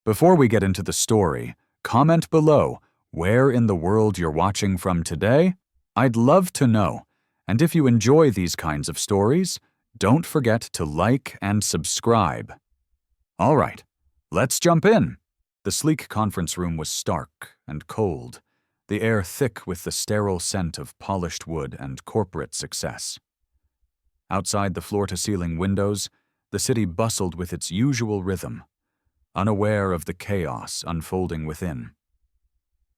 Before we get into the story, comment below where in the world you're watching from today. I'd love to know. And if you enjoy these kinds of stories, don't forget to like and subscribe. All right, let's jump in. The sleek conference room was stark and cold, the air thick with the sterile scent of polished wood and corporate success. Outside the floor-to-ceiling windows, the city bustled with its usual rhythm, unaware of the chaos unfolding within.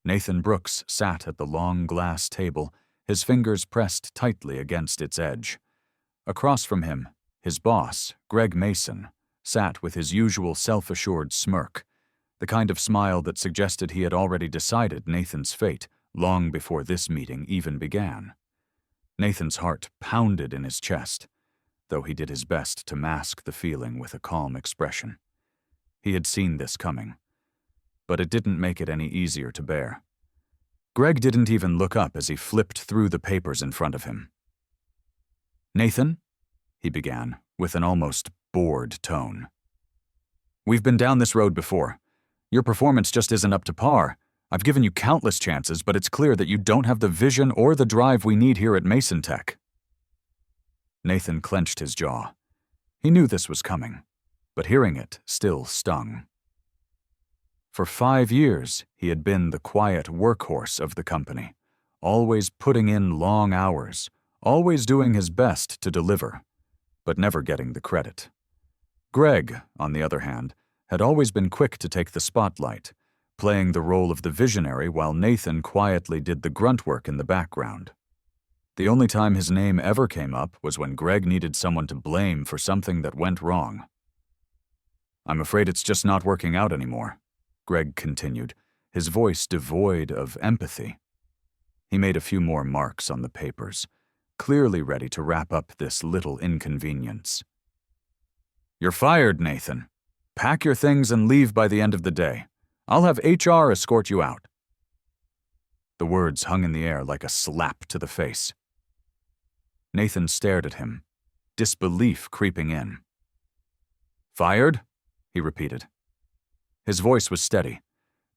Nathan Brooks sat at the long glass table, his fingers pressed tightly against its edge. Across from him, his boss, Greg Mason, sat with his usual self-assured smirk, the kind of smile that suggested he had already decided Nathan's fate long before this meeting even began. Nathan's heart pounded in his chest, though he did his best to mask the feeling with a calm expression. He had seen this coming, but it didn't make it any easier to bear. Greg didn't even look up as he flipped through the papers in front of him. "Nathan," he began, with an almost bored tone. "We've been down this road before. Your performance just isn't up to par. I've given you countless chances, but it's clear that you don't have the vision or the drive we need here at Mason Tech." Nathan clenched his jaw. He knew this was coming, but hearing it still stung. For 5 years, he had been the quiet workhorse of the company, always putting in long hours, always doing his best to deliver, but never getting the credit. Greg, on the other hand, had always been quick to take the spotlight, playing the role of the visionary while Nathan quietly did the grunt work in the background. The only time his name ever came up was when Greg needed someone to blame for something that went wrong. "I'm afraid it's just not working out anymore," Greg continued, his voice devoid of empathy. He made a few more marks on the papers, clearly ready to wrap up this little inconvenience. "You're fired, Nathan. Pack your things and leave by the end of the day. I'll have HR escort you out." The words hung in the air like a slap to the face. Nathan stared at him, disbelief creeping in. "Fired?" he repeated. His voice was steady,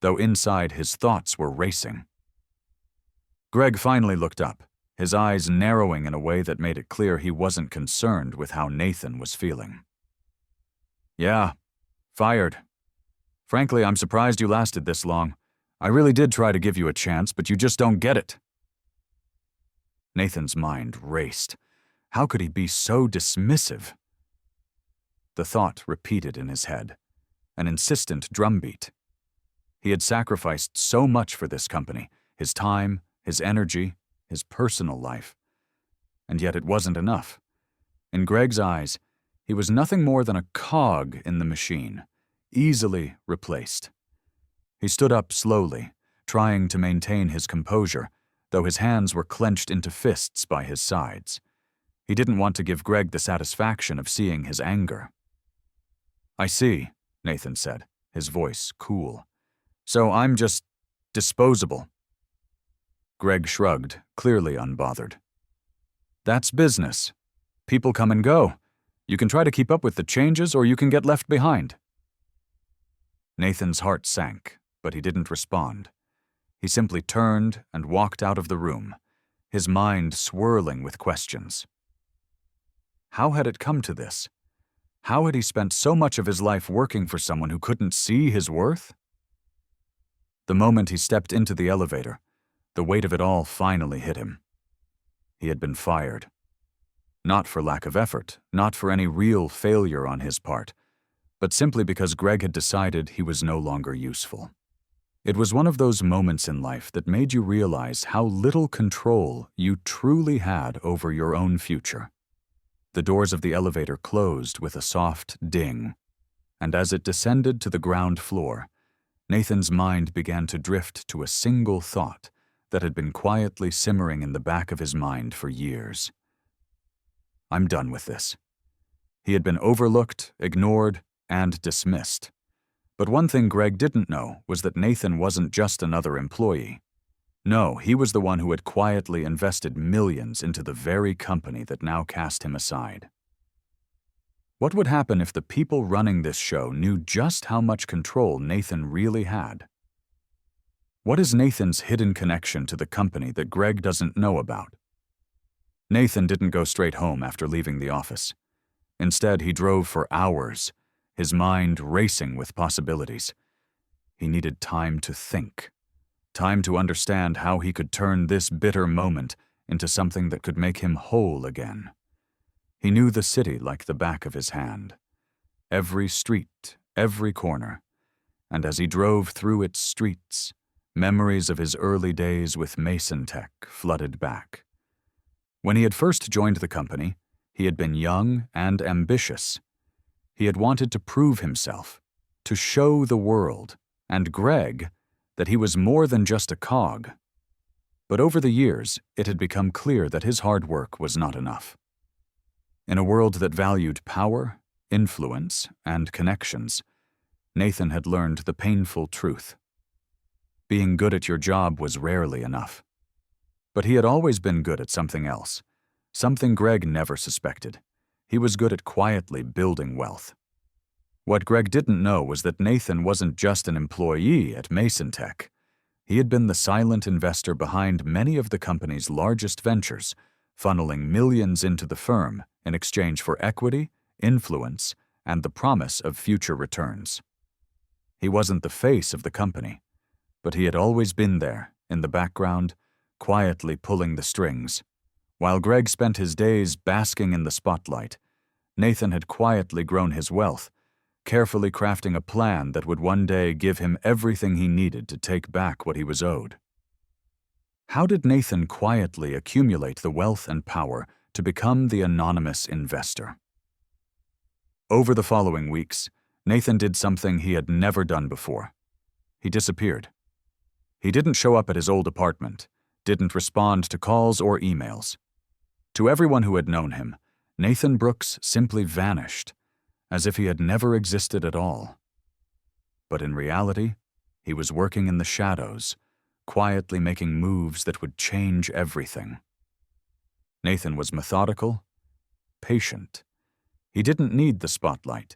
though inside his thoughts were racing. Greg finally looked up, his eyes narrowing in a way that made it clear he wasn't concerned with how Nathan was feeling. "Yeah, fired. Frankly, I'm surprised you lasted this long. I really did try to give you a chance, but you just don't get it." Nathan's mind raced. How could he be so dismissive? The thought repeated in his head, an insistent drumbeat. He had sacrificed so much for this company, his time, his energy, his personal life. And yet it wasn't enough. In Greg's eyes, he was nothing more than a cog in the machine, easily replaced. He stood up slowly, trying to maintain his composure, though his hands were clenched into fists by his sides. He didn't want to give Greg the satisfaction of seeing his anger. "I see," Nathan said, his voice cool. "So I'm just disposable." Greg shrugged, clearly unbothered. "That's business. People come and go. You can try to keep up with the changes, or you can get left behind." Nathan's heart sank, but he didn't respond. He simply turned and walked out of the room, his mind swirling with questions. How had it come to this? How had he spent so much of his life working for someone who couldn't see his worth? The moment he stepped into the elevator, the weight of it all finally hit him. He had been fired. Not for lack of effort, not for any real failure on his part, but simply because Greg had decided he was no longer useful. It was one of those moments in life that made you realize how little control you truly had over your own future. The doors of the elevator closed with a soft ding, and as it descended to the ground floor, Nathan's mind began to drift to a single thought that had been quietly simmering in the back of his mind for years. "I'm done with this." He had been overlooked, ignored, and dismissed. But one thing Greg didn't know was that Nathan wasn't just another employee. No, he was the one who had quietly invested millions into the very company that now cast him aside. What would happen if the people running this show knew just how much control Nathan really had? What is Nathan's hidden connection to the company that Greg doesn't know about? Nathan didn't go straight home after leaving the office. Instead, he drove for hours, his mind racing with possibilities. He needed time to think, time to understand how he could turn this bitter moment into something that could make him whole again. He knew the city like the back of his hand, every street, every corner, and as he drove through its streets, memories of his early days with Mason Tech flooded back. When he had first joined the company, he had been young and ambitious. He had wanted to prove himself, to show the world, and Greg, that he was more than just a cog. But over the years, it had become clear that his hard work was not enough. In a world that valued power, influence, and connections, Nathan had learned the painful truth. Being good at your job was rarely enough. But he had always been good at something else, something Greg never suspected. He was good at quietly building wealth. What Greg didn't know was that Nathan wasn't just an employee at Mason Tech. He had been the silent investor behind many of the company's largest ventures, funneling millions into the firm in exchange for equity, influence, and the promise of future returns. He wasn't the face of the company, but he had always been there, in the background, quietly pulling the strings. While Greg spent his days basking in the spotlight, Nathan had quietly grown his wealth, carefully crafting a plan that would one day give him everything he needed to take back what he was owed. How did Nathan quietly accumulate the wealth and power to become the anonymous investor? Over the following weeks, Nathan did something he had never done before. He disappeared. He didn't show up at his old apartment, didn't respond to calls or emails. To everyone who had known him, Nathan Brooks simply vanished, as if he had never existed at all. But in reality, he was working in the shadows, quietly making moves that would change everything. Nathan was methodical, patient. He didn't need the spotlight.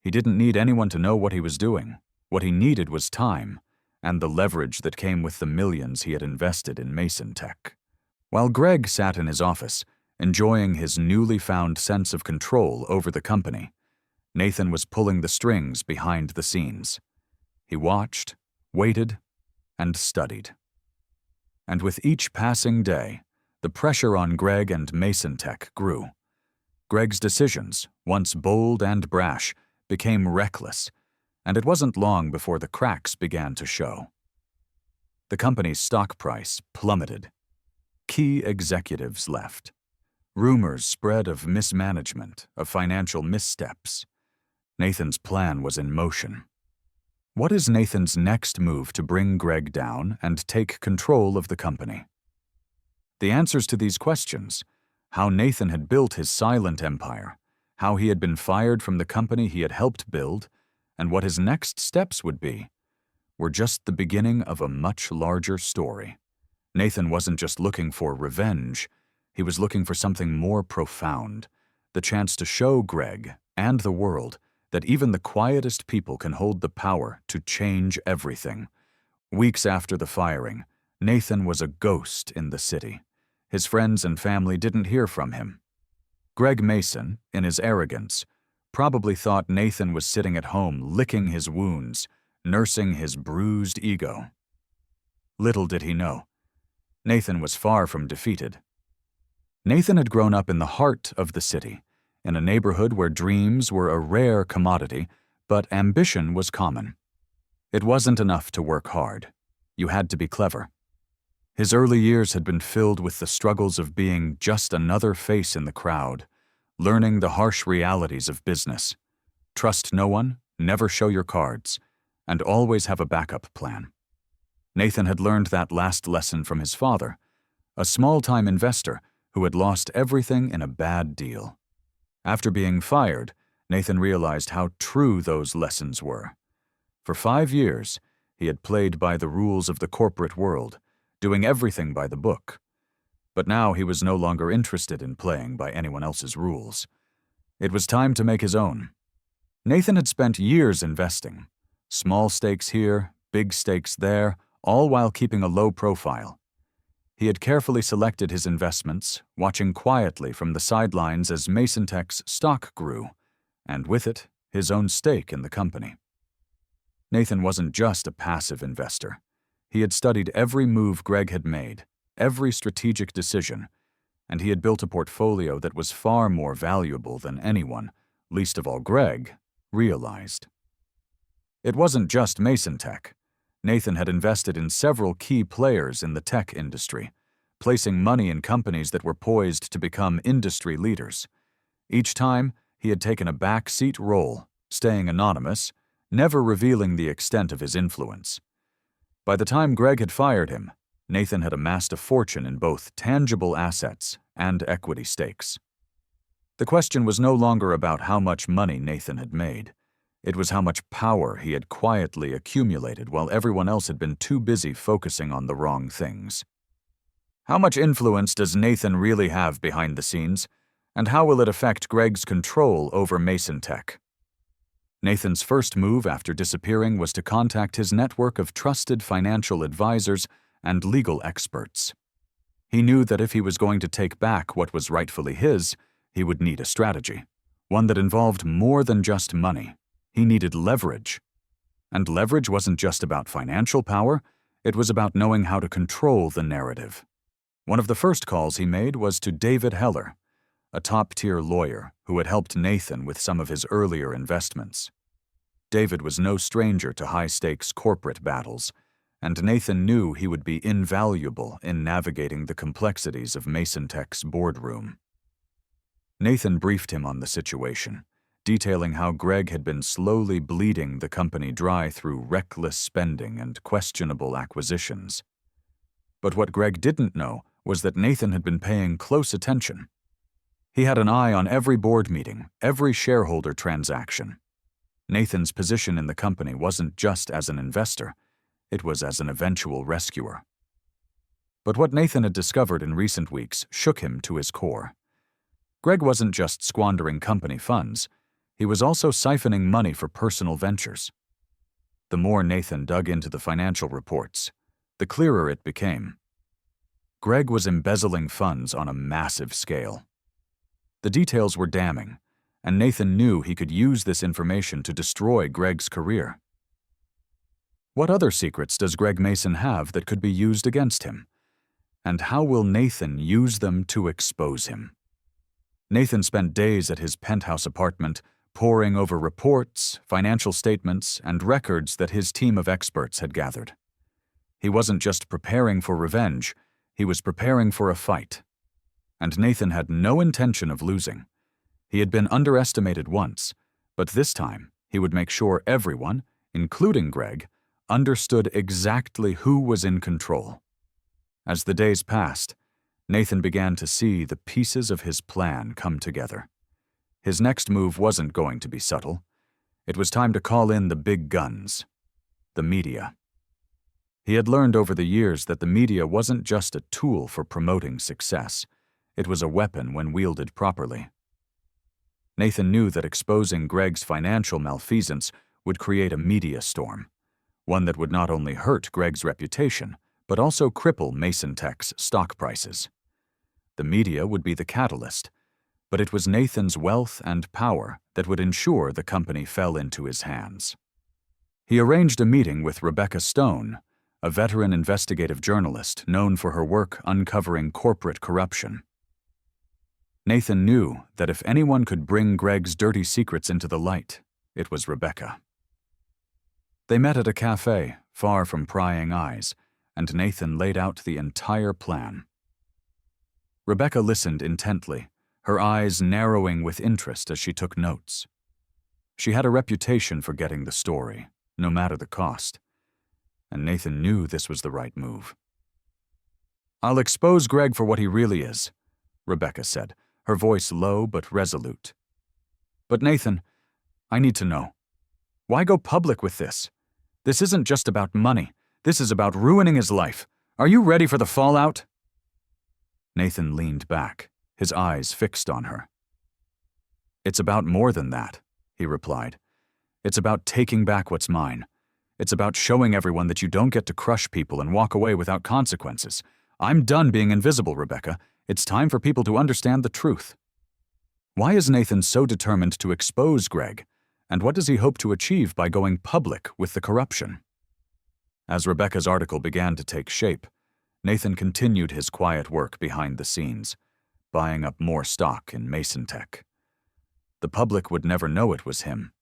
He didn't need anyone to know what he was doing. What he needed was time, and the leverage that came with the millions he had invested in Mason Tech. While Greg sat in his office, enjoying his newly found sense of control over the company, Nathan was pulling the strings behind the scenes. He watched, waited, and studied. And with each passing day, the pressure on Greg and Mason Tech grew. Greg's decisions, once bold and brash, became reckless, and it wasn't long before the cracks began to show. The company's stock price plummeted. Key executives left. Rumors spread of mismanagement, of financial missteps. Nathan's plan was in motion. What is Nathan's next move to bring Greg down and take control of the company? The answers to these questions, how Nathan had built his silent empire, how he had been fired from the company he had helped build, and what his next steps would be, were just the beginning of a much larger story. Nathan wasn't just looking for revenge, he was looking for something more profound, the chance to show Greg and the world that even the quietest people can hold the power to change everything. Weeks after the firing, Nathan was a ghost in the city. His friends and family didn't hear from him. Greg Mason, in his arrogance, probably thought Nathan was sitting at home licking his wounds, nursing his bruised ego. Little did he know, Nathan was far from defeated. Nathan had grown up in the heart of the city, in a neighborhood where dreams were a rare commodity, but ambition was common. It wasn't enough to work hard. You had to be clever. His early years had been filled with the struggles of being just another face in the crowd, learning the harsh realities of business. Trust no one, never show your cards, and always have a backup plan. Nathan had learned that last lesson from his father, a small-time investor who had lost everything in a bad deal. After being fired, Nathan realized how true those lessons were. For 5 years, he had played by the rules of the corporate world, doing everything by the book. But now he was no longer interested in playing by anyone else's rules. It was time to make his own. Nathan had spent years investing. Small stakes here, big stakes there, all while keeping a low profile. He had carefully selected his investments, watching quietly from the sidelines as MasonTech's stock grew, and with it, his own stake in the company. Nathan wasn't just a passive investor. He had studied every move Greg had made, every strategic decision, and he had built a portfolio that was far more valuable than anyone, least of all Greg, realized. It wasn't just MasonTech. Nathan had invested in several key players in the tech industry, placing money in companies that were poised to become industry leaders. Each time, he had taken a backseat role, staying anonymous, never revealing the extent of his influence. By the time Greg had fired him, Nathan had amassed a fortune in both tangible assets and equity stakes. The question was no longer about how much money Nathan had made. It was how much power he had quietly accumulated while everyone else had been too busy focusing on the wrong things. How much influence does Nathan really have behind the scenes, and how will it affect Greg's control over MasonTech? Nathan's first move after disappearing was to contact his network of trusted financial advisors and legal experts. He knew that if he was going to take back what was rightfully his, he would need a strategy, one that involved more than just money. He needed leverage. And leverage wasn't just about financial power, it was about knowing how to control the narrative. One of the first calls he made was to David Heller, a top-tier lawyer who had helped Nathan with some of his earlier investments. David was no stranger to high-stakes corporate battles, and Nathan knew he would be invaluable in navigating the complexities of MasonTech's boardroom. Nathan briefed him on the situation, detailing how Greg had been slowly bleeding the company dry through reckless spending and questionable acquisitions. But what Greg didn't know was that Nathan had been paying close attention. He had an eye on every board meeting, every shareholder transaction. Nathan's position in the company wasn't just as an investor, it was as an eventual rescuer. But what Nathan had discovered in recent weeks shook him to his core. Greg wasn't just squandering company funds, he was also siphoning money for personal ventures. The more Nathan dug into the financial reports, the clearer it became. Greg was embezzling funds on a massive scale. The details were damning, and Nathan knew he could use this information to destroy Greg's career. What other secrets does Greg Mason have that could be used against him? And how will Nathan use them to expose him? Nathan spent days at his penthouse apartment, poring over reports, financial statements, and records that his team of experts had gathered. He wasn't just preparing for revenge, he was preparing for a fight. And Nathan had no intention of losing. He had been underestimated once, but this time he would make sure everyone, including Greg, understood exactly who was in control. As the days passed, Nathan began to see the pieces of his plan come together. His next move wasn't going to be subtle. It was time to call in the big guns, the media. He had learned over the years that the media wasn't just a tool for promoting success. It was a weapon when wielded properly. Nathan knew that exposing Greg's financial malfeasance would create a media storm, one that would not only hurt Greg's reputation, but also cripple MasonTech's stock prices. The media would be the catalyst, but it was Nathan's wealth and power that would ensure the company fell into his hands. He arranged a meeting with Rebecca Stone, a veteran investigative journalist known for her work uncovering corporate corruption. Nathan knew that if anyone could bring Greg's dirty secrets into the light, it was Rebecca. They met at a cafe, far from prying eyes, and Nathan laid out the entire plan. Rebecca listened intently, her eyes narrowing with interest as she took notes. She had a reputation for getting the story, no matter the cost, and Nathan knew this was the right move. "I'll expose Greg for what he really is," Rebecca said, her voice low but resolute. "But Nathan, I need to know. Why go public with this? This isn't just about money. This is about ruining his life. Are you ready for the fallout?" Nathan leaned back, his eyes fixed on her. "It's about more than that," he replied. "It's about taking back what's mine. It's about showing everyone that you don't get to crush people and walk away without consequences. I'm done being invisible, Rebecca. It's time for people to understand the truth." Why is Nathan so determined to expose Greg, and what does he hope to achieve by going public with the corruption? As Rebecca's article began to take shape, Nathan continued his quiet work behind the scenes, buying up more stock in Mason Tech. The public would never know it was him.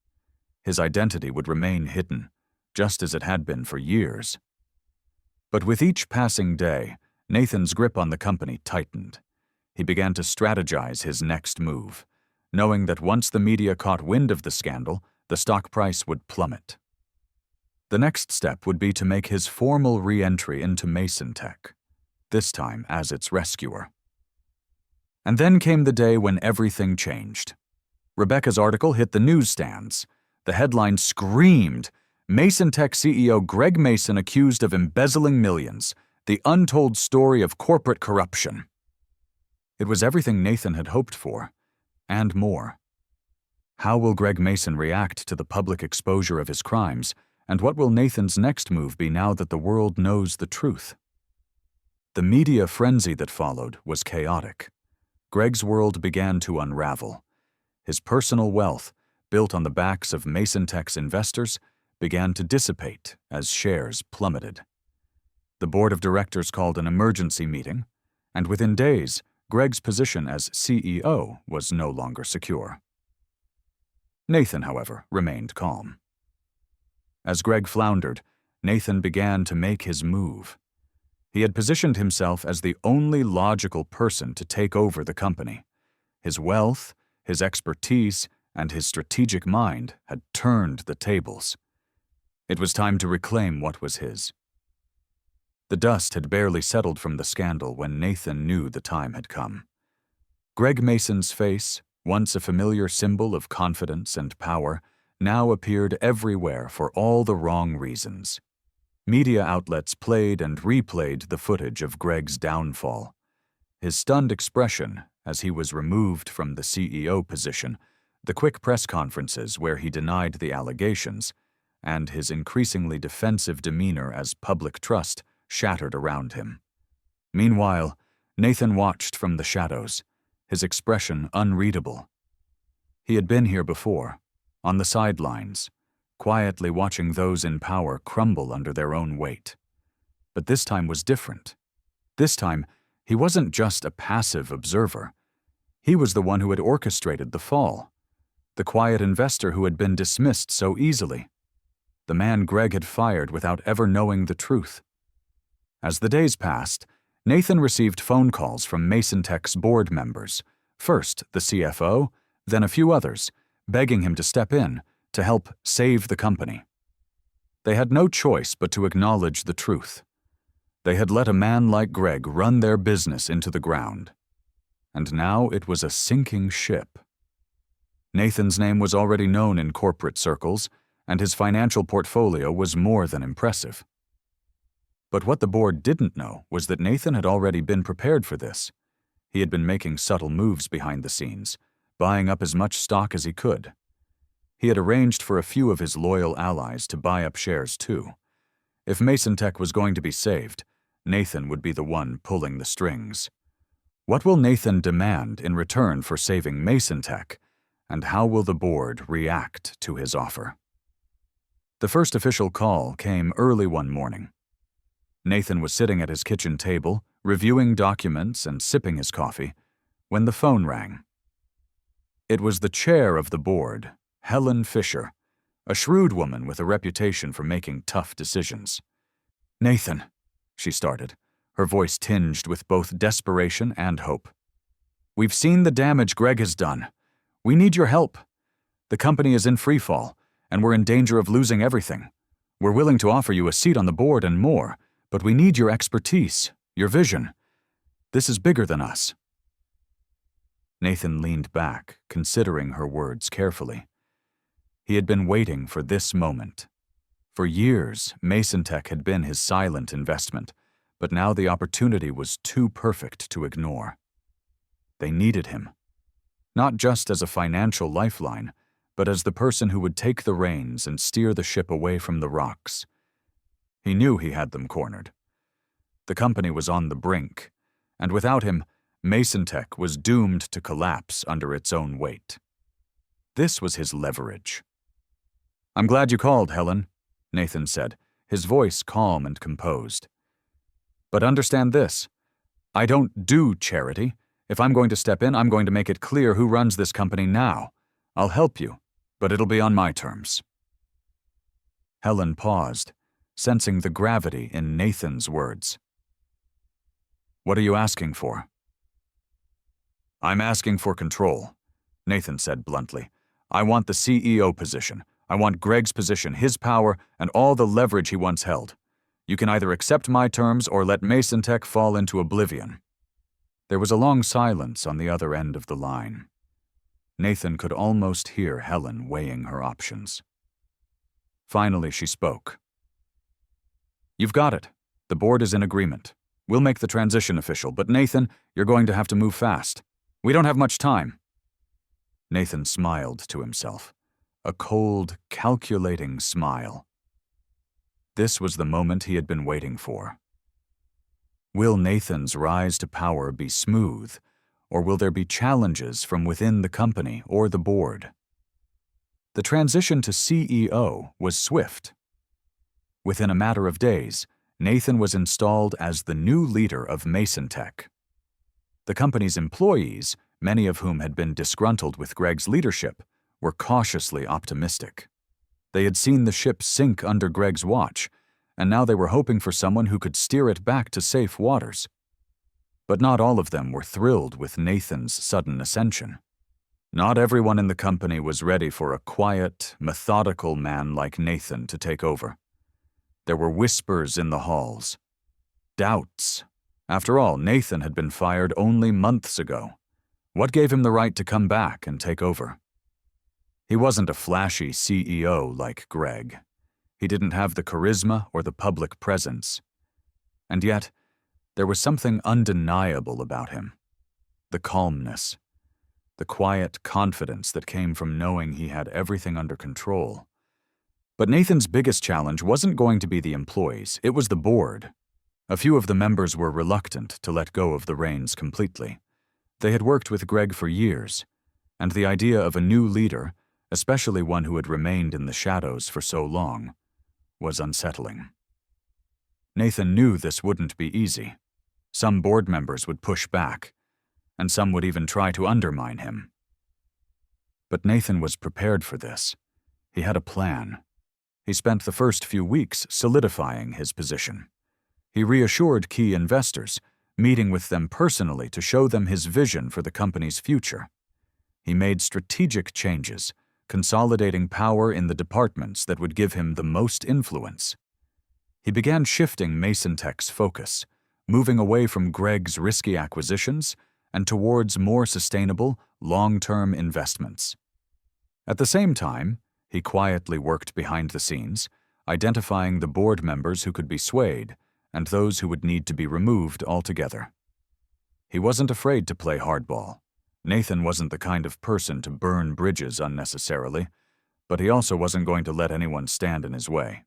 His identity would remain hidden, just as it had been for years. But with each passing day, Nathan's grip on the company tightened. He began to strategize his next move, knowing that once the media caught wind of the scandal, the stock price would plummet. The next step would be to make his formal re-entry into Mason Tech, this time as its rescuer. And then came the day when everything changed. Rebecca's article hit the newsstands. The headline screamed, "Mason Tech CEO Greg Mason accused of embezzling millions, the untold story of corporate corruption." It was everything Nathan had hoped for, and more. How will Greg Mason react to the public exposure of his crimes, and what will Nathan's next move be now that the world knows the truth? The media frenzy that followed was chaotic. Greg's world began to unravel. His personal wealth, built on the backs of Mason Tech's investors, began to dissipate as shares plummeted. The board of directors called an emergency meeting, and within days, Greg's position as CEO was no longer secure. Nathan, however, remained calm. As Greg floundered, Nathan began to make his move. He had positioned himself as the only logical person to take over the company. His wealth, his expertise, and his strategic mind had turned the tables. It was time to reclaim what was his. The dust had barely settled from the scandal when Nathan knew the time had come. Greg Mason's face, once a familiar symbol of confidence and power, now appeared everywhere for all the wrong reasons. Media outlets played and replayed the footage of Greg's downfall. His stunned expression as he was removed from the CEO position, the quick press conferences where he denied the allegations, and his increasingly defensive demeanor as public trust shattered around him. Meanwhile, Nathan watched from the shadows, his expression unreadable. He had been here before, on the sidelines, quietly watching those in power crumble under their own weight. But this time was different. This time, he wasn't just a passive observer. He was the one who had orchestrated the fall, the quiet investor who had been dismissed so easily, the man Greg had fired without ever knowing the truth. As the days passed, Nathan received phone calls from Mason Tech's board members, first the CFO, then a few others, begging him to step in to help save the company. They had no choice but to acknowledge the truth. They had let a man like Greg run their business into the ground. And now it was a sinking ship. Nathan's name was already known in corporate circles, and his financial portfolio was more than impressive. But what the board didn't know was that Nathan had already been prepared for this. He had been making subtle moves behind the scenes, buying up as much stock as he could. He had arranged for a few of his loyal allies to buy up shares too. If Mason Tech was going to be saved, Nathan would be the one pulling the strings. What will Nathan demand in return for saving Mason Tech, and how will the board react to his offer? The first official call came early one morning. Nathan was sitting at his kitchen table, reviewing documents and sipping his coffee, when the phone rang. It was the chair of the board, Helen Fisher, a shrewd woman with a reputation for making tough decisions. "Nathan," she started, her voice tinged with both desperation and hope. "We've seen the damage Greg has done. We need your help. The company is in freefall, and we're in danger of losing everything. We're willing to offer you a seat on the board and more, but we need your expertise, your vision. This is bigger than us." Nathan leaned back, considering her words carefully. He had been waiting for this moment. For years, Mason Tech had been his silent investment, but now the opportunity was too perfect to ignore. They needed him. not just as a financial lifeline, but as the person who would take the reins and steer the ship away from the rocks. He knew he had them cornered. The company was on the brink, and without him, Mason Tech was doomed to collapse under its own weight. This was his leverage. "I'm glad you called, Helen," Nathan said, his voice calm and composed. "But understand this. I don't do charity. If I'm going to step in, I'm going to make it clear who runs this company now. I'll help you, but it'll be on my terms." Helen paused, sensing the gravity in Nathan's words. "What are you asking for?" "I'm asking for control," Nathan said bluntly. "I want the CEO position. I want Greg's position, his power, and all the leverage he once held. You can either accept my terms or let Mason Tech fall into oblivion." There was a long silence on the other end of the line. Nathan could almost hear Helen weighing her options. Finally, she spoke. "You've got it. The board is in agreement. We'll make the transition official, but Nathan, you're going to have to move fast. We don't have much time." Nathan smiled to himself, a cold, calculating smile. This was the moment he had been waiting for. Will Nathan's rise to power be smooth, or will there be challenges from within the company or the board? The transition to CEO was swift. Within a matter of days, Nathan was installed as the new leader of Mason Tech. The company's employees, many of whom had been disgruntled with Greg's leadership, were cautiously optimistic. They had seen the ship sink under Greg's watch, and now they were hoping for someone who could steer it back to safe waters. But not all of them were thrilled with Nathan's sudden ascension. Not everyone in the company was ready for a quiet, methodical man like Nathan to take over. There were whispers in the halls. Doubts. After all, Nathan had been fired only months ago. What gave him the right to come back and take over? He wasn't a flashy CEO like Greg. He didn't have the charisma or the public presence. And yet, there was something undeniable about him. The calmness. The quiet confidence that came from knowing he had everything under control. But Nathan's biggest challenge wasn't going to be the employees, it was the board. A few of the members were reluctant to let go of the reins completely. They had worked with Greg for years, and the idea of a new leader, especially one who had remained in the shadows for so long, was unsettling. Nathan knew this wouldn't be easy. Some board members would push back, and some would even try to undermine him. But Nathan was prepared for this. He had a plan. He spent the first few weeks solidifying his position. He reassured key investors, meeting with them personally to show them his vision for the company's future. He made strategic changes, consolidating power in the departments that would give him the most influence. He began shifting Mason Tech's focus, moving away from Greg's risky acquisitions and towards more sustainable, long-term investments. At the same time, he quietly worked behind the scenes, identifying the board members who could be swayed and those who would need to be removed altogether. He wasn't afraid to play hardball. Nathan wasn't the kind of person to burn bridges unnecessarily, but he also wasn't going to let anyone stand in his way.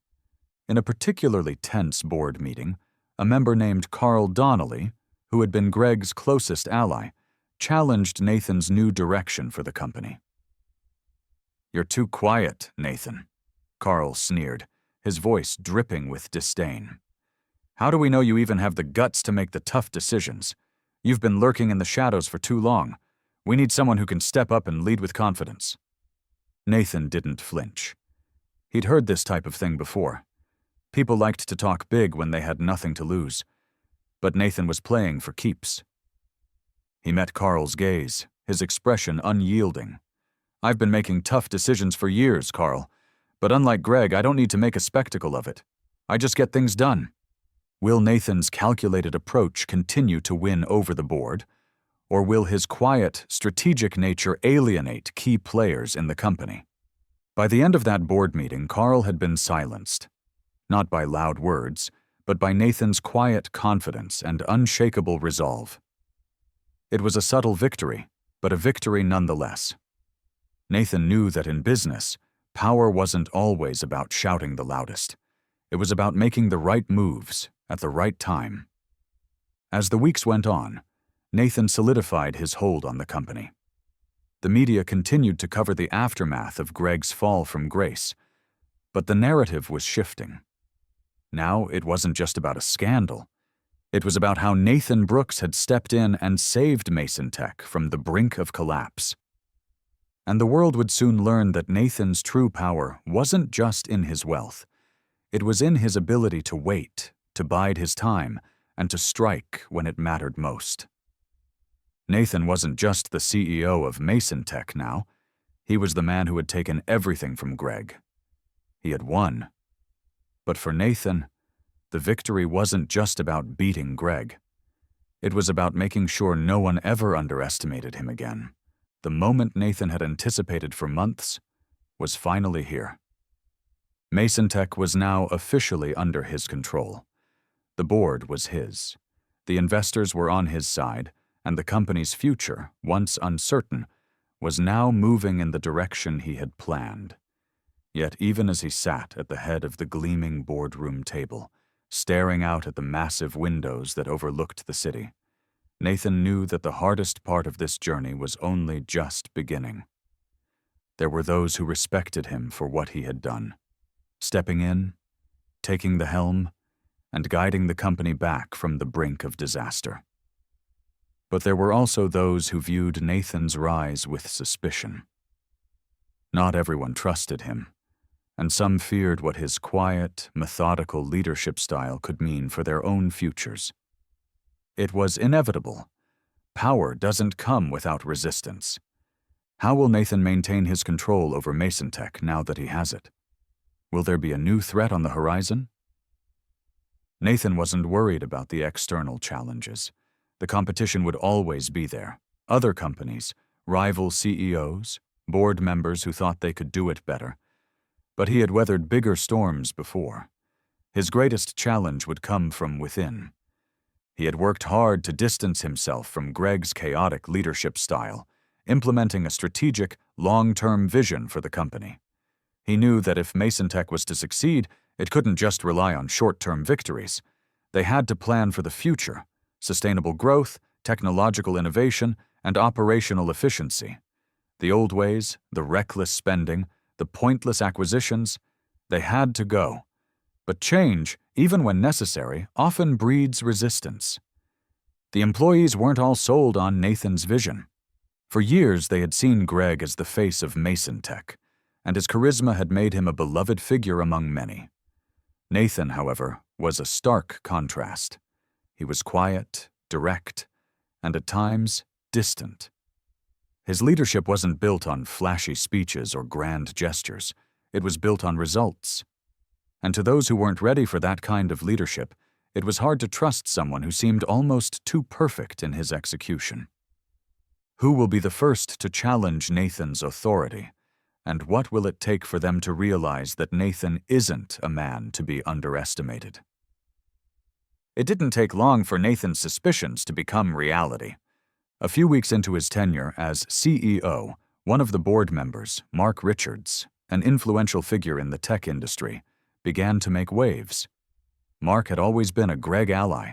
In a particularly tense board meeting, a member named Carl Donnelly, who had been Greg's closest ally, challenged Nathan's new direction for the company. "You're too quiet, Nathan," Carl sneered, his voice dripping with disdain. "How do we know you even have the guts to make the tough decisions? You've been lurking in the shadows for too long. We need someone who can step up and lead with confidence." Nathan didn't flinch. He'd heard this type of thing before. People liked to talk big when they had nothing to lose. But Nathan was playing for keeps. He met Carl's gaze, his expression unyielding. "I've been making tough decisions for years, Carl. But unlike Greg, I don't need to make a spectacle of it. I just get things done." Will Nathan's calculated approach continue to win over the board? Or will his quiet, strategic nature alienate key players in the company? By the end of that board meeting, Carl had been silenced. Not by loud words, but by Nathan's quiet confidence and unshakable resolve. It was a subtle victory, but a victory nonetheless. Nathan knew that in business, power wasn't always about shouting the loudest. It was about making the right moves at the right time. As the weeks went on, Nathan solidified his hold on the company. The media continued to cover the aftermath of Greg's fall from grace, but the narrative was shifting. Now it wasn't just about a scandal. It was about how Nathan Brooks had stepped in and saved Mason Tech from the brink of collapse. And the world would soon learn that Nathan's true power wasn't just in his wealth. It was in his ability to wait, to bide his time, and to strike when it mattered most. Nathan wasn't just the CEO of Mason Tech now. He was the man who had taken everything from Greg. He had won. But for Nathan, the victory wasn't just about beating Greg. It was about making sure no one ever underestimated him again. The moment Nathan had anticipated for months was finally here. Mason Tech was now officially under his control. The board was his. The investors were on his side, and the company's future, once uncertain, was now moving in the direction he had planned. Yet even as he sat at the head of the gleaming boardroom table, staring out at the massive windows that overlooked the city, Nathan knew that the hardest part of this journey was only just beginning. There were those who respected him for what he had done, stepping in, taking the helm, and guiding the company back from the brink of disaster. But there were also those who viewed Nathan's rise with suspicion. Not everyone trusted him, and some feared what his quiet, methodical leadership style could mean for their own futures. It was inevitable. Power doesn't come without resistance. How will Nathan maintain his control over Mason Tech now that he has it? Will there be a new threat on the horizon? Nathan wasn't worried about the external challenges. The competition would always be there. Other companies, rival CEOs, board members who thought they could do it better. But he had weathered bigger storms before. His greatest challenge would come from within. He had worked hard to distance himself from Greg's chaotic leadership style, implementing a strategic, long-term vision for the company. He knew that if Mason Tech was to succeed, it couldn't just rely on short-term victories. They had to plan for the future: sustainable growth, technological innovation, and operational efficiency. The old ways, the reckless spending, the pointless acquisitions, they had to go. But change, even when necessary, often breeds resistance. The employees weren't all sold on Nathan's vision. For years, they had seen Greg as the face of Mason Tech, and his charisma had made him a beloved figure among many. Nathan, however, was a stark contrast. He was quiet, direct, and at times distant. His leadership wasn't built on flashy speeches or grand gestures. It was built on results. And to those who weren't ready for that kind of leadership, it was hard to trust someone who seemed almost too perfect in his execution. Who will be the first to challenge Nathan's authority? And what will it take for them to realize that Nathan isn't a man to be underestimated? It didn't take long for Nathan's suspicions to become reality. A few weeks into his tenure as CEO, one of the board members, Mark Richards, an influential figure in the tech industry, began to make waves. Mark had always been a Greg ally,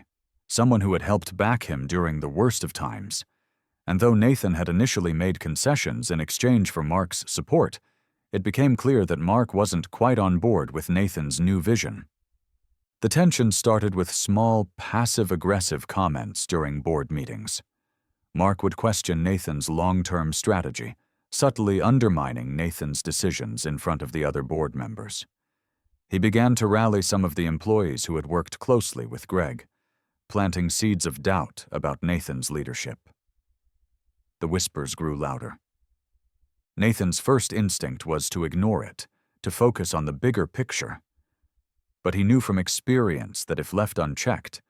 someone who had helped back him during the worst of times. And though Nathan had initially made concessions in exchange for Mark's support, it became clear that Mark wasn't quite on board with Nathan's new vision. The tension started with small, passive-aggressive comments during board meetings. Mark would question Nathan's long-term strategy, subtly undermining Nathan's decisions in front of the other board members. He began to rally some of the employees who had worked closely with Greg, planting seeds of doubt about Nathan's leadership. The whispers grew louder. Nathan's first instinct was to ignore it, to focus on the bigger picture. But he knew from experience that if left unchecked,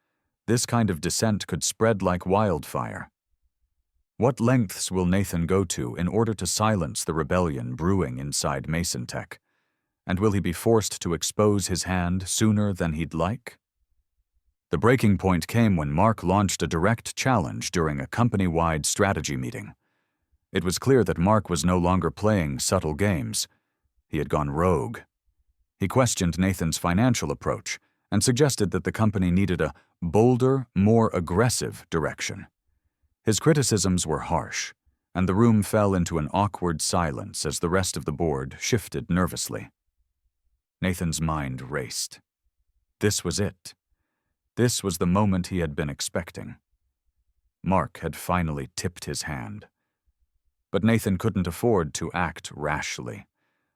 this kind of dissent could spread like wildfire. What lengths will Nathan go to in order to silence the rebellion brewing inside Mason Tech? And will he be forced to expose his hand sooner than he'd like? The breaking point came when Mark launched a direct challenge during a company-wide strategy meeting. It was clear that Mark was no longer playing subtle games. He had gone rogue. He questioned Nathan's financial approach and suggested that the company needed a bolder, more aggressive direction. His criticisms were harsh, and the room fell into an awkward silence as the rest of the board shifted nervously. Nathan's mind raced. This was it. This was the moment he had been expecting. Mark had finally tipped his hand. But Nathan couldn't afford to act rashly.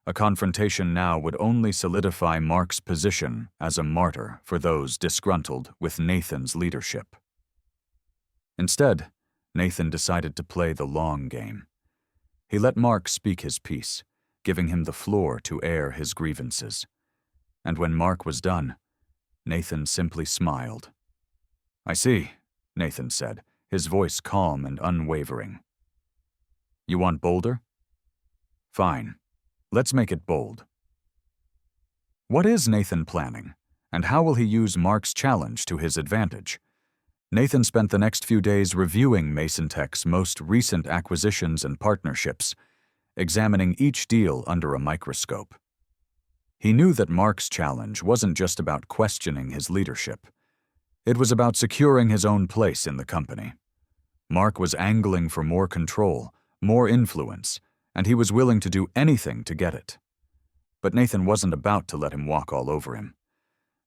A confrontation now would only solidify Mark's position as a martyr for those disgruntled with Nathan's leadership. Instead, Nathan decided to play the long game. He let Mark speak his piece, giving him the floor to air his grievances. And when Mark was done, Nathan simply smiled. "I see," Nathan said, his voice calm and unwavering. "You want bolder? Fine. Let's make it bold." What is Nathan planning, and how will he use Mark's challenge to his advantage? Nathan spent the next few days reviewing Mason Tech's most recent acquisitions and partnerships, examining each deal under a microscope. He knew that Mark's challenge wasn't just about questioning his leadership. It was about securing his own place in the company. Mark was angling for more control, more influence, and he was willing to do anything to get it. But Nathan wasn't about to let him walk all over him.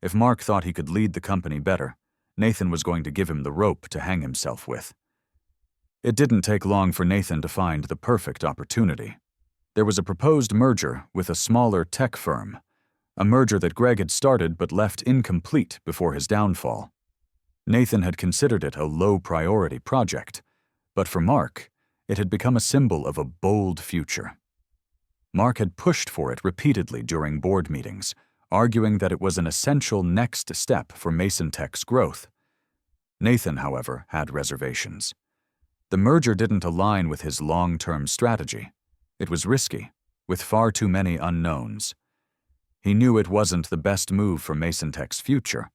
If Mark thought he could lead the company better, Nathan was going to give him the rope to hang himself with. It didn't take long for Nathan to find the perfect opportunity. There was a proposed merger with a smaller tech firm, a merger that Greg had started but left incomplete before his downfall. Nathan had considered it a low-priority project, but for Mark, it had become a symbol of a bold future. Mark had pushed for it repeatedly during board meetings, arguing that it was an essential next step for Mason Tech's growth. Nathan, however, had reservations. The merger didn't align with his long-term strategy. It was risky, with far too many unknowns. He knew it wasn't the best move for Mason Tech's future,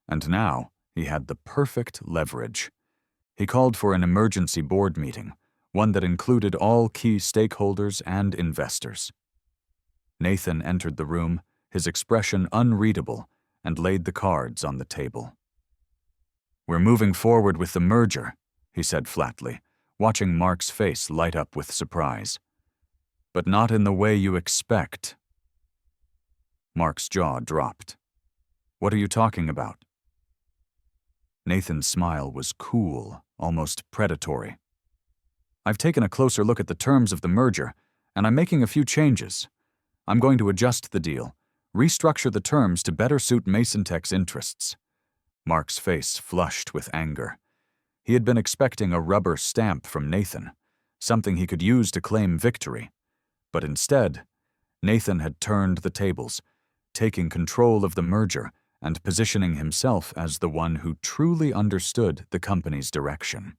and now he had the perfect leverage. He called for an emergency board meeting, one that included all key stakeholders and investors. Nathan entered the room, his expression unreadable, and laid the cards on the table. "We're moving forward with the merger," he said flatly, watching Mark's face light up with surprise. "But not in the way you expect." Mark's jaw dropped. "What are you talking about?" Nathan's smile was cool, almost predatory. "I've taken a closer look at the terms of the merger, and I'm making a few changes. I'm going to adjust the deal, restructure the terms to better suit Mason Tech's interests." Mark's face flushed with anger. He had been expecting a rubber stamp from Nathan, something he could use to claim victory. But instead, Nathan had turned the tables, taking control of the merger and positioning himself as the one who truly understood the company's direction.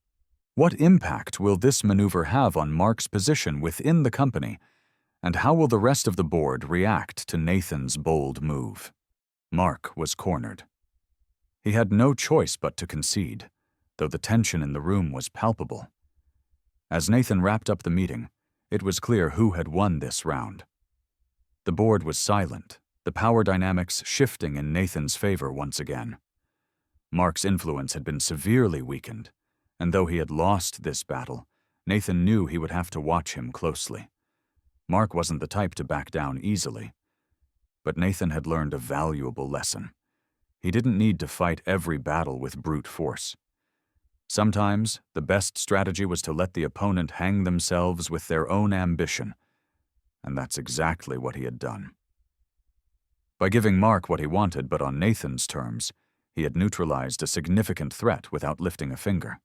What impact will this maneuver have on Mark's position within the company, and how will the rest of the board react to Nathan's bold move? Mark was cornered. He had no choice but to concede, though the tension in the room was palpable. As Nathan wrapped up the meeting, it was clear who had won this round. The board was silent, the power dynamics shifting in Nathan's favor once again. Mark's influence had been severely weakened, and though he had lost this battle, Nathan knew he would have to watch him closely. Mark wasn't the type to back down easily. But Nathan had learned a valuable lesson. He didn't need to fight every battle with brute force. Sometimes, the best strategy was to let the opponent hang themselves with their own ambition, and that's exactly what he had done. By giving Mark what he wanted but on Nathan's terms, he had neutralized a significant threat without lifting a finger.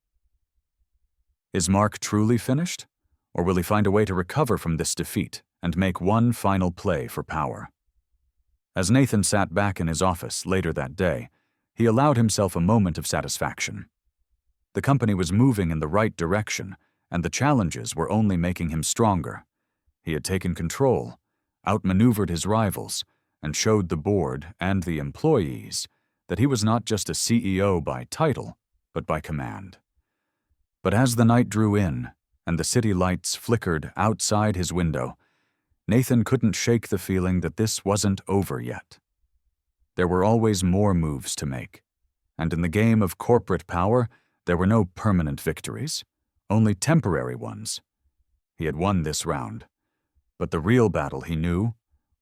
Is Mark truly finished, or will he find a way to recover from this defeat and make one final play for power? As Nathan sat back in his office later that day, he allowed himself a moment of satisfaction. The company was moving in the right direction, and the challenges were only making him stronger. He had taken control, outmaneuvered his rivals, and showed the board and the employees that he was not just a CEO by title, but by command. But as the night drew in, and the city lights flickered outside his window, Nathan couldn't shake the feeling that this wasn't over yet. There were always more moves to make, and in the game of corporate power, there were no permanent victories, only temporary ones. He had won this round, but the real battle, he knew,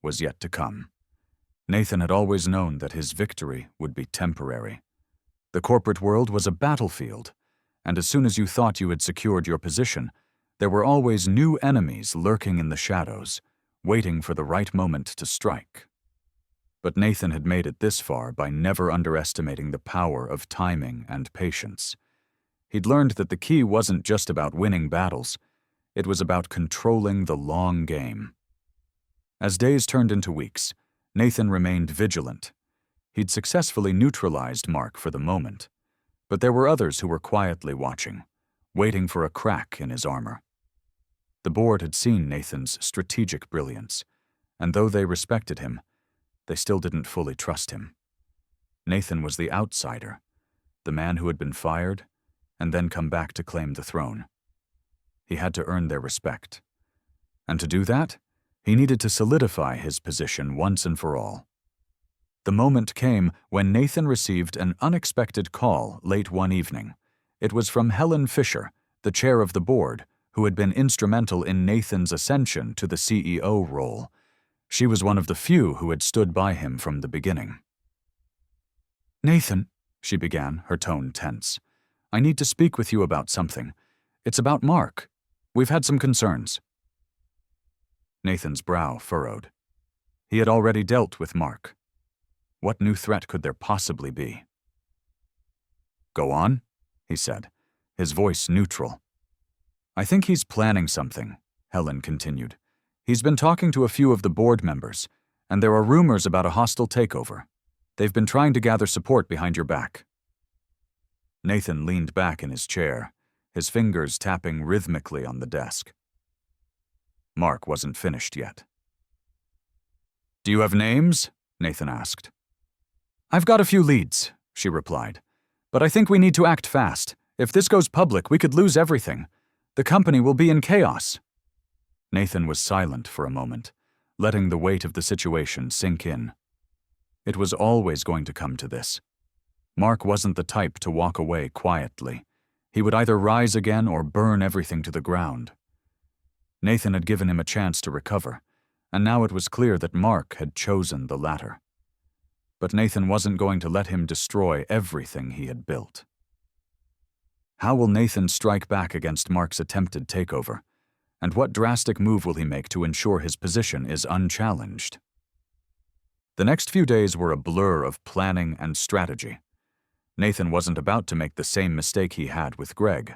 was yet to come. Nathan had always known that his victory would be temporary. The corporate world was a battlefield, and as soon as you thought you had secured your position, there were always new enemies lurking in the shadows, waiting for the right moment to strike. But Nathan had made it this far by never underestimating the power of timing and patience. He'd learned that the key wasn't just about winning battles, it was about controlling the long game. As days turned into weeks, Nathan remained vigilant. He'd successfully neutralized Mark for the moment, but there were others who were quietly watching, waiting for a crack in his armor. The board had seen Nathan's strategic brilliance, and though they respected him, they still didn't fully trust him. Nathan was the outsider, the man who had been fired and then come back to claim the throne. He had to earn their respect. And to do that, he needed to solidify his position once and for all. The moment came when Nathan received an unexpected call late one evening. It was from Helen Fisher, the chair of the board, who had been instrumental in Nathan's ascension to the CEO role. She was one of the few who had stood by him from the beginning. "Nathan," she began, her tone tense, "I need to speak with you about something. It's about Mark. We've had some concerns." Nathan's brow furrowed. He had already dealt with Mark. What new threat could there possibly be? "Go on," he said, his voice neutral. "I think he's planning something," Helen continued. "He's been talking to a few of the board members, and there are rumors about a hostile takeover. They've been trying to gather support behind your back." Nathan leaned back in his chair, his fingers tapping rhythmically on the desk. Mark wasn't finished yet. "Do you have names?" Nathan asked. "I've got a few leads," she replied. "But I think we need to act fast. If this goes public, we could lose everything. The company will be in chaos." Nathan was silent for a moment, letting the weight of the situation sink in. It was always going to come to this. Mark wasn't the type to walk away quietly. He would either rise again or burn everything to the ground. Nathan had given him a chance to recover, and now it was clear that Mark had chosen the latter. But Nathan wasn't going to let him destroy everything he had built. How will Nathan strike back against Mark's attempted takeover? And what drastic move will he make to ensure his position is unchallenged? The next few days were a blur of planning and strategy. Nathan wasn't about to make the same mistake he had with Greg.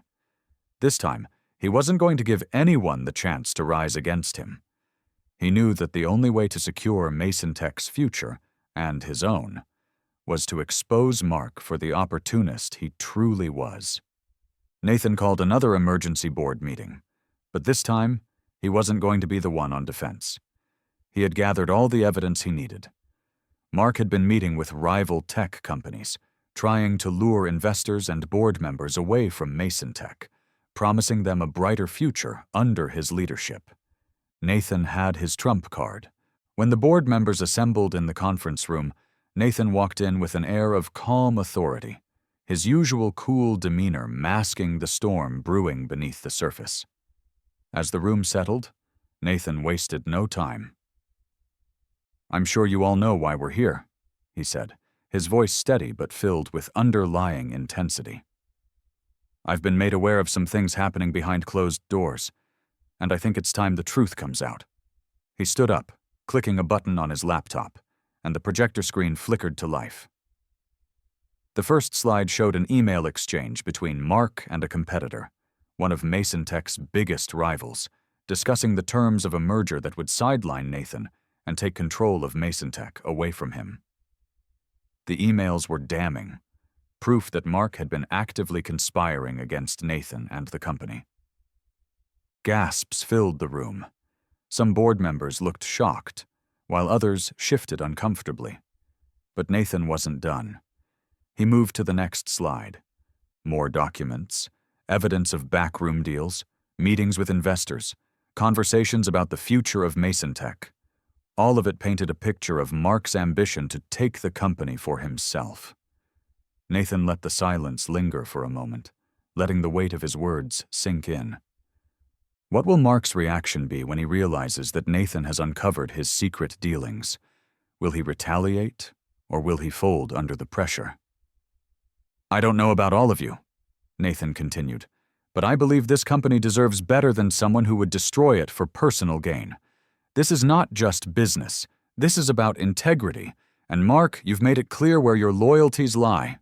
This time, he wasn't going to give anyone the chance to rise against him. He knew that the only way to secure Mason Tech's future, and his own, was to expose Mark for the opportunist he truly was. Nathan called another emergency board meeting, but this time, he wasn't going to be the one on defense. He had gathered all the evidence he needed. Mark had been meeting with rival tech companies, trying to lure investors and board members away from Mason Tech, promising them a brighter future under his leadership. Nathan had his trump card. When the board members assembled in the conference room, Nathan walked in with an air of calm authority, his usual cool demeanor masking the storm brewing beneath the surface. As the room settled, Nathan wasted no time. "I'm sure you all know why we're here," he said, his voice steady but filled with underlying intensity. "I've been made aware of some things happening behind closed doors, and I think it's time the truth comes out." He stood up, clicking a button on his laptop, and the projector screen flickered to life. The first slide showed an email exchange between Mark and a competitor, one of Mason Tech's biggest rivals, discussing the terms of a merger that would sideline Nathan and take control of Mason Tech away from him. The emails were damning, proof that Mark had been actively conspiring against Nathan and the company. Gasps filled the room. Some board members looked shocked, while others shifted uncomfortably. But Nathan wasn't done. He moved to the next slide. More documents, evidence of backroom deals, meetings with investors, conversations about the future of Mason Tech. All of it painted a picture of Mark's ambition to take the company for himself. Nathan let the silence linger for a moment, letting the weight of his words sink in. What will Mark's reaction be when he realizes that Nathan has uncovered his secret dealings? Will he retaliate, or will he fold under the pressure? "I don't know about all of you," Nathan continued, "but I believe this company deserves better than someone who would destroy it for personal gain. This is not just business. This is about integrity, and Mark, you've made it clear where your loyalties lie."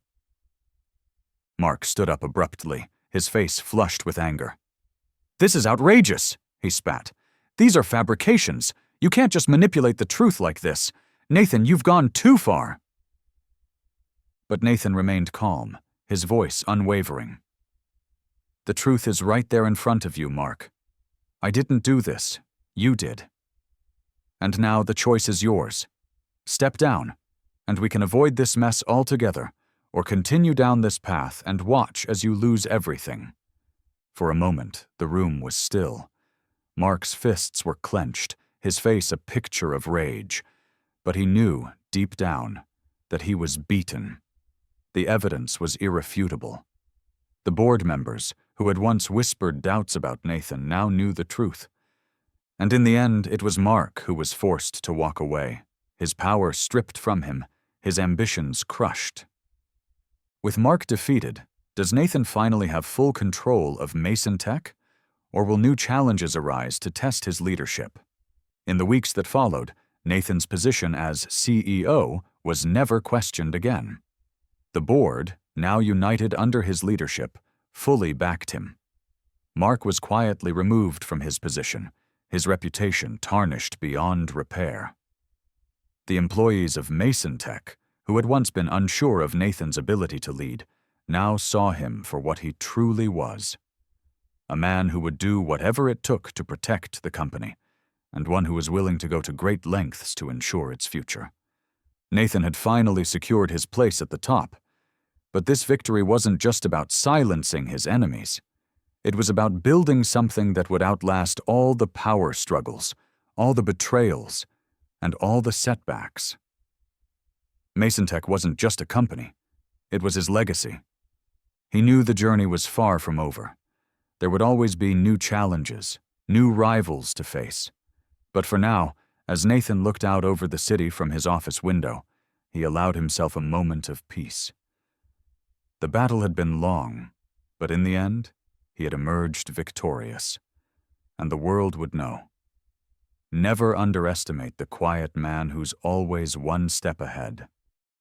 Mark stood up abruptly, his face flushed with anger. "This is outrageous," he spat. "These are fabrications. You can't just manipulate the truth like this. Nathan, you've gone too far." But Nathan remained calm, his voice unwavering. "The truth is right there in front of you, Mark. I didn't do this. You did. And now the choice is yours. Step down, and we can avoid this mess altogether, or continue down this path and watch as you lose everything." For a moment, the room was still. Mark's fists were clenched, his face a picture of rage. But he knew, deep down, that he was beaten. The evidence was irrefutable. The board members, who had once whispered doubts about Nathan, now knew the truth. And in the end, it was Mark who was forced to walk away, his power stripped from him, his ambitions crushed. With Mark defeated, does Nathan finally have full control of Mason Tech, or will new challenges arise to test his leadership? In the weeks that followed, Nathan's position as CEO was never questioned again. The board, now united under his leadership, fully backed him. Mark was quietly removed from his position, his reputation tarnished beyond repair. The employees of Mason Tech, who had once been unsure of Nathan's ability to lead, now saw him for what he truly was. A man who would do whatever it took to protect the company, and one who was willing to go to great lengths to ensure its future. Nathan had finally secured his place at the top, but this victory wasn't just about silencing his enemies. It was about building something that would outlast all the power struggles, all the betrayals, and all the setbacks. Mason Tech wasn't just a company. It was his legacy. He knew the journey was far from over. There would always be new challenges, new rivals to face. But for now, as Nathan looked out over the city from his office window, he allowed himself a moment of peace. The battle had been long, but in the end, he had emerged victorious. And the world would know. Never underestimate the quiet man who's always one step ahead.